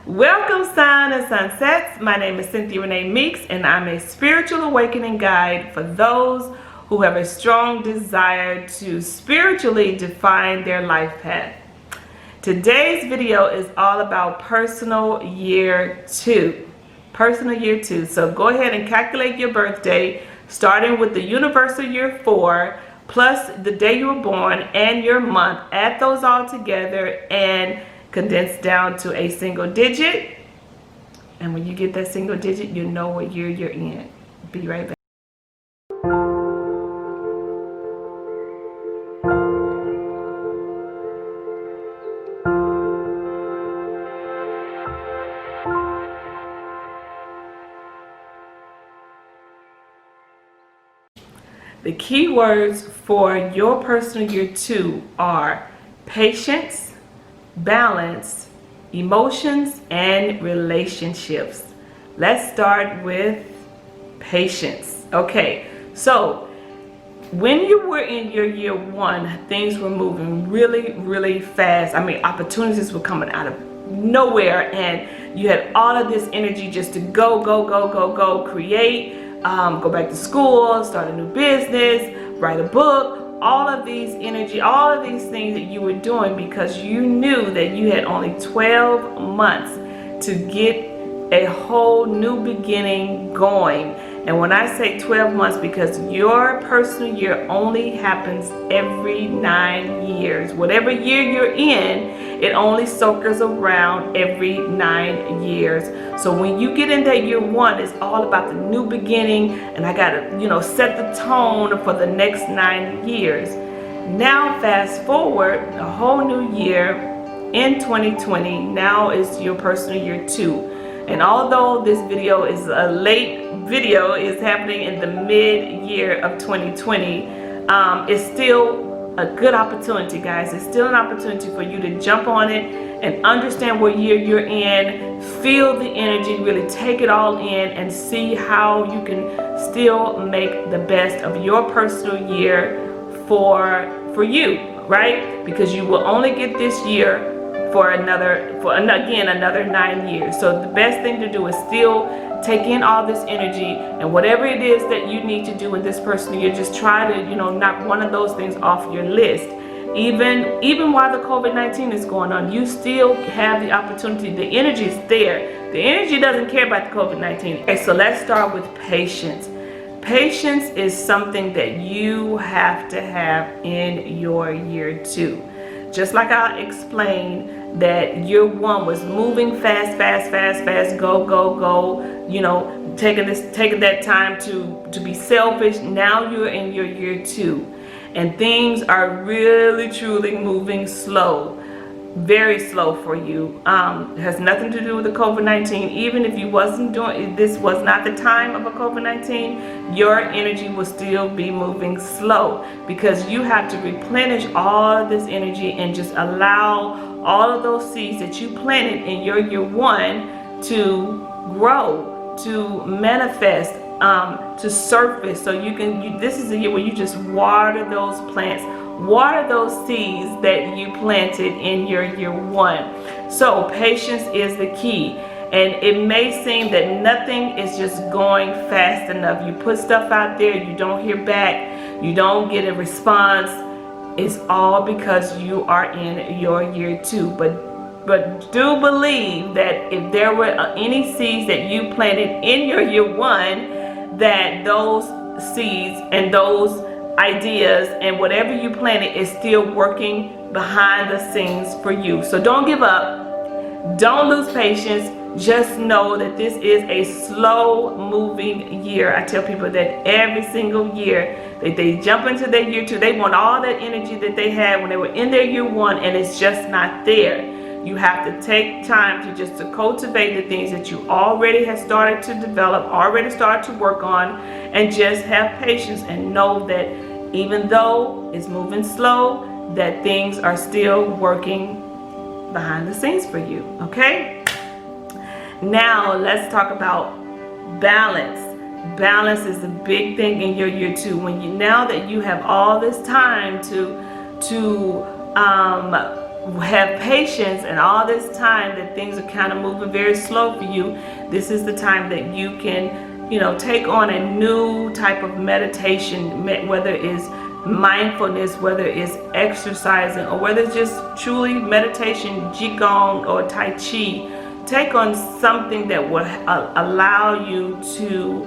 Welcome, Sun and Sunsets. My name is Cynthia Renee Meeks, and I'm a spiritual awakening guide for those who have a strong desire to spiritually define their life path. Today's video is all about personal year 2. Personal year 2. So go ahead and calculate your birthday, starting with the universal year 4, plus the day you were born and your month. Add those all together and condense down to a single digit. And when you get that single digit, you know what year you're in. Be right back. The key words for your personal year 2 are patience, balance, emotions, and relationships. Let's start with patience. Okay, so when you were in your year 1, things were moving really fast. I mean, opportunities were coming out of nowhere, and you had all of this energy just to go, create, go back to school, start a new business, write a book. All of these energy, all of these things that you were doing because you knew that you had only 12 months to get a whole new beginning going. And when I say 12 months, because your personal year only happens every 9 years. Whatever year you're in, it only circles around every 9 years. So when you get in that year 1, it's all about the new beginning, and I gotta, set the tone for the next 9 years. Now fast forward a whole new year in 2020. Now is your personal year 2. And although this video is a late video, it's happening in the mid-year of 2020, it's still a good opportunity, guys. It's still an opportunity for you to jump on it and understand what year you're in, feel the energy, really take it all in and see how you can still make the best of your personal year for you, right? Because you will only get this year for another 9 years. So the best thing to do is still take in all this energy, and whatever it is that you need to do in this personal year, just try to knock one of those things off your list. Even while the COVID-19 is going on, you still have the opportunity. The energy is there. The energy doesn't care about the COVID-19. Okay, so let's start with patience. Patience is something that you have to have in your year 2. Just like I explained that year 1 was moving fast, go, taking that time to be selfish. Now you're in your year 2, and things are really truly moving slow, very slow for you. It has nothing to do with the COVID-19. Even if you wasn't doing this, was not the time of a COVID-19, your energy will still be moving slow, because you have to replenish all of this energy and just allow all of those seeds that you planted in your year 1 to grow, to manifest, to surface. So this is the year where you just water those plants, water those seeds that you planted in your year 1. So patience is the key. And it may seem that nothing is just going fast enough. You put stuff out there, you don't hear back, you don't get a response. It's all because you are in your year 2. But do believe that if there were any seeds that you planted in your year 1, that those seeds and those ideas and whatever you planted is still working behind the scenes for you. So don't give up. Don't lose patience. Just know that this is a slow moving year. I tell people that every single year that they jump into their year 2, they want all that energy that they had when they were in their year 1, and it's just not there. You have to take time to cultivate the things that you already have started to develop, already started to work on, and just have patience and know that even though it's moving slow, that things are still working behind the scenes for you. Okay? Now let's talk about balance. Balance is a big thing in your year 2. Now that you have all this time to have patience, and all this time that things are kind of moving very slow for you, this is the time that you can, take on a new type of meditation, whether it's mindfulness, whether it's exercising, or whether it's just truly meditation, qigong or tai chi. Take on something that will allow you to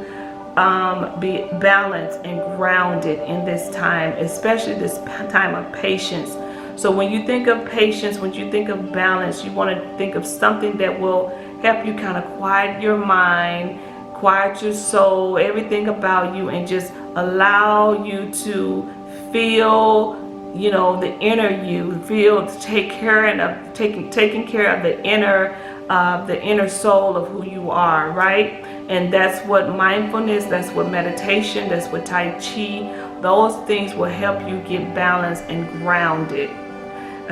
be balanced and grounded in this time, especially this time of patience. So when you think of patience, when you think of balance, you want to think of something that will help you kind of quiet your mind, quiet your soul, everything about you, and just allow you to feel, the inner you, taking care of the inner soul of who you are, right? And that's what mindfulness, that's what meditation, that's what Tai Chi, those things will help you get balanced and grounded.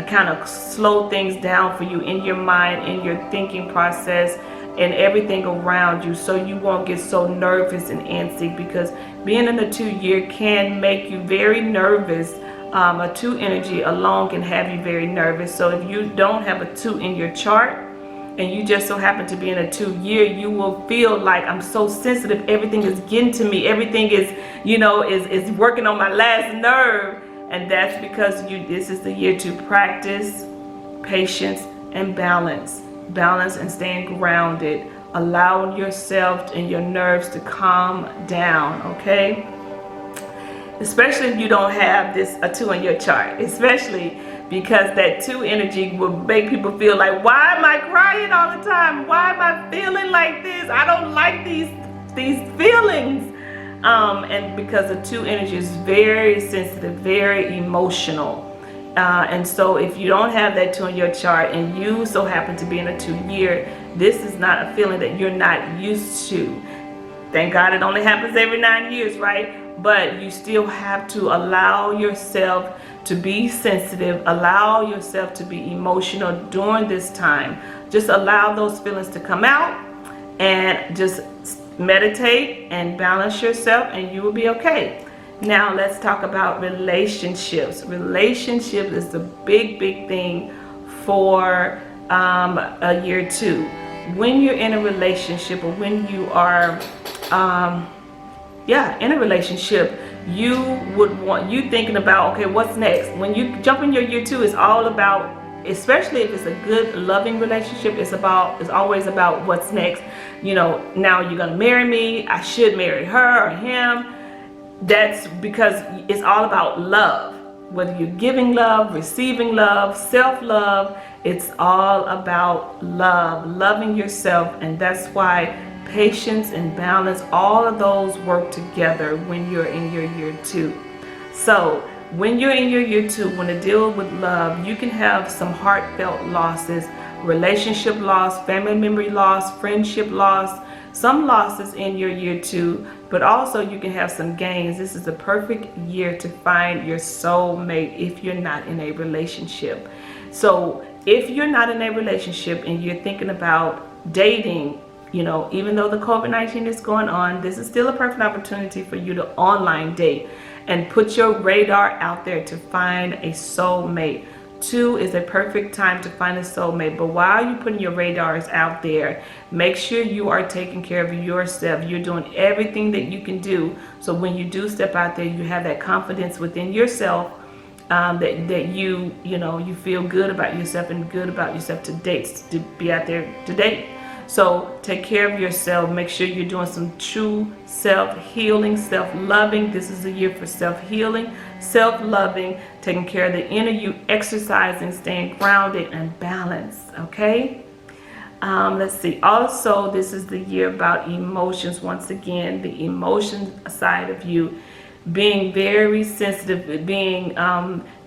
Kind of slow things down for you in your mind, in your thinking process, and everything around you, so you won't get so nervous and antsy, because being in a 2-year can make you very nervous. A 2 energy alone can have you very nervous. So if you don't have a 2 in your chart, and you just so happen to be in a 2-year, you will feel like, I'm so sensitive, everything is getting to me, everything is, is working on my last nerve. And that's because this is the year to practice patience and balance and staying grounded, allowing yourself and your nerves to calm down, okay? Especially if you don't have a 2 in your chart, especially because that 2 energy will make people feel like, why am I crying all the time? Why am I feeling like this? I don't like these feelings. And because the 2 energy is very sensitive, very emotional. And so if you don't have that 2 in your chart, and you so happen to be in a 2-year, this is not a feeling that you're not used to. Thank God it only happens every 9 years, right? But you still have to allow yourself to be sensitive, allow yourself to be emotional during this time. Just allow those feelings to come out, and just meditate and balance yourself, and you will be okay. Now let's talk about relationships. Relationship is the big thing for a year 2. When you're in a relationship, or when you are in a relationship, you thinking about, okay, what's next? When you jump in your year 2, it's all about, especially if it's a good loving relationship, it's always about what's next. Now you're gonna marry me, I should marry her or him. That's because it's all about love. Whether you're giving love, receiving love, self-love, it's all about love, loving yourself. And that's why patience and balance, all of those work together when you're in your year 2. So when you're in your year 2, when to deal with love, you can have some heartfelt losses, relationship loss, family member loss, friendship loss, some losses in your year 2, but also you can have some gains. This is the perfect year to find your soulmate if you're not in a relationship. So if you're not in a relationship and you're thinking about dating, even though the COVID-19 is going on, this is still a perfect opportunity for you to online date and put your radar out there to find a soulmate. 2 is a perfect time to find a soulmate. But while you're putting your radars out there, make sure you are taking care of yourself. You're doing everything that you can do, so when you do step out there, you have that confidence within yourself, that you feel good about yourself, and good about yourself to be out there to date. So take care of yourself. Make sure you're doing some true self-healing, self-loving. This is a year for self-healing, self-loving, taking care of the inner you, exercising, staying grounded and balanced, okay? Let's see. Also, this is the year about emotions. Once again, the emotion side of you being very sensitive,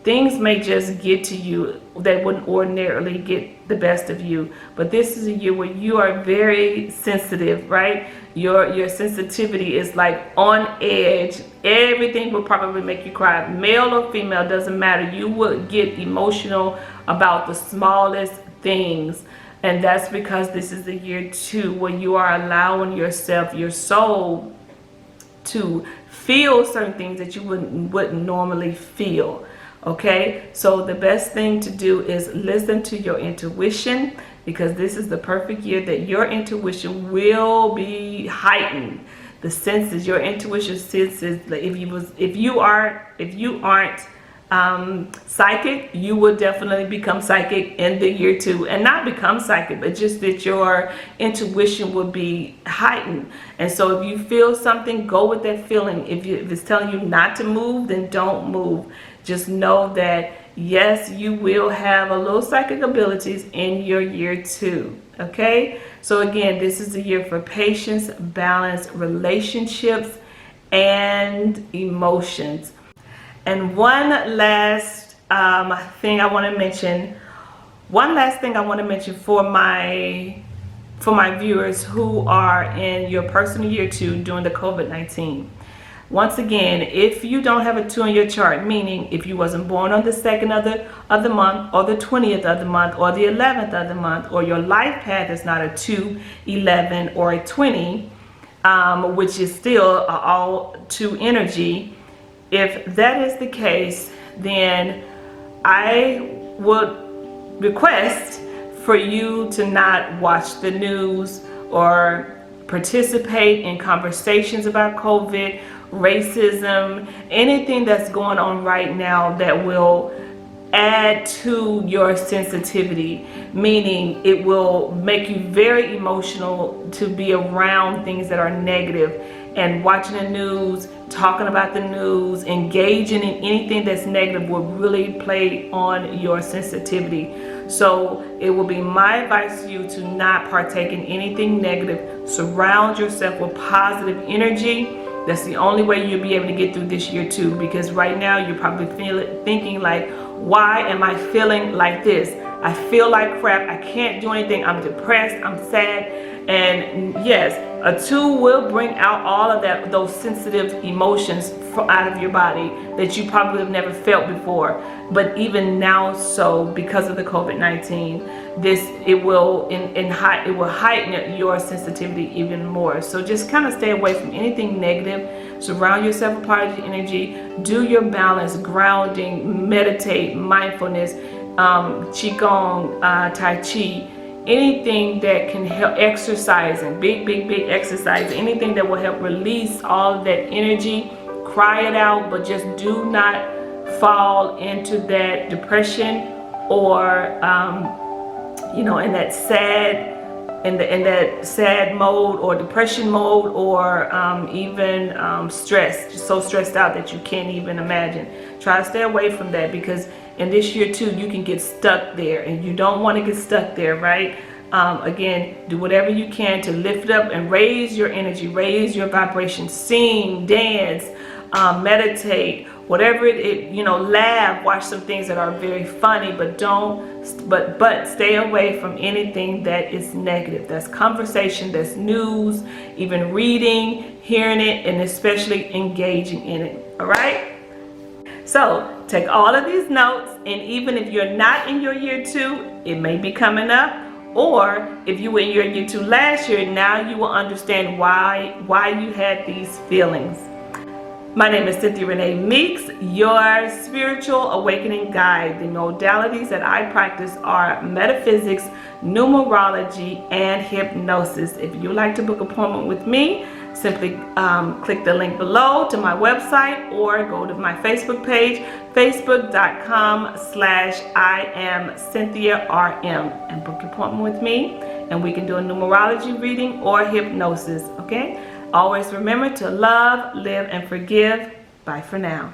things may just get to you that wouldn't ordinarily get the best of you. But this is a year where you are very sensitive, right? Your sensitivity is like on edge. Everything will probably make you cry. Male or female, doesn't matter. You will get emotional about the smallest things. And that's because this is the year 2 where you are allowing yourself, your soul, to feel certain things that you wouldn't normally feel. Okay, so the best thing to do is listen to your intuition, because this is the perfect year that your intuition will be heightened. The senses, your intuition senses, if you aren't psychic, you will definitely become psychic in the year 2, and not become psychic, but just that your intuition will be heightened. And so if you feel something, go with that feeling. If it's telling you not to move, then don't move. Just know that yes, you will have a little psychic abilities in your year 2. Okay, so again, this is the year for patience, balance, relationships, and emotions. And one last thing I want to mention for my viewers who are in your personal year 2 during the COVID-19. Once again, if you don't have a 2 in your chart, meaning if you wasn't born on the 2nd of the month, or the 20th of the month, or the 11th of the month, or your life path is not a 2, 11, or a 20, which is still all 2 energy. If that is the case, then I would request for you to not watch the news or participate in conversations about COVID, racism, anything that's going on right now that will add to your sensitivity, meaning it will make you very emotional to be around things that are negative. And watching the news, talking about the news, engaging in anything that's negative will really play on your sensitivity. So it will be my advice to you to not partake in anything negative. Surround yourself with positive energy. That's the only way you'll be able to get through this year 2, because right now you're probably thinking like, why am I feeling like this? I feel like crap. I can't do anything. I'm depressed. I'm sad. And yes, a 2 will bring out all of those sensitive emotions out of your body that you probably have never felt before. But even now, so because of the COVID-19, it will heighten your sensitivity even more. So just kind of stay away from anything negative. Surround yourself with positive energy. Do your balance, grounding, meditate, mindfulness, qigong, tai chi. Anything that can help, exercising, big exercise, anything that will help release all of that energy. Cry it out, but just do not fall into that depression or in that sad mode or depression mode, or even stressed, just so stressed out that you can't even imagine. Try to stay away from that, because in this year 2 you can get stuck there, and you don't want to get stuck there, right? Again, do whatever you can to lift up and raise your energy, raise your vibration. Sing, dance, meditate, whatever laugh, watch some things that are very funny, but stay away from anything that is negative. That's conversation, that's news, even reading, hearing it, and especially engaging in it. All right? So take all of these notes, and even if you're not in your year 2, it may be coming up, or if you were in your year 2 last year, now you will understand why you had these feelings. My name is Cynthia Renee Meeks, your spiritual awakening guide. The modalities that I practice are metaphysics, numerology, and hypnosis. If you'd like to book an appointment with me, simply click the link below to my website, or go to my Facebook page, facebook.com/IamCynthiaRM, and book an appointment with me, and we can do a numerology reading or hypnosis. Okay? Always remember to love, live, and forgive. Bye for now.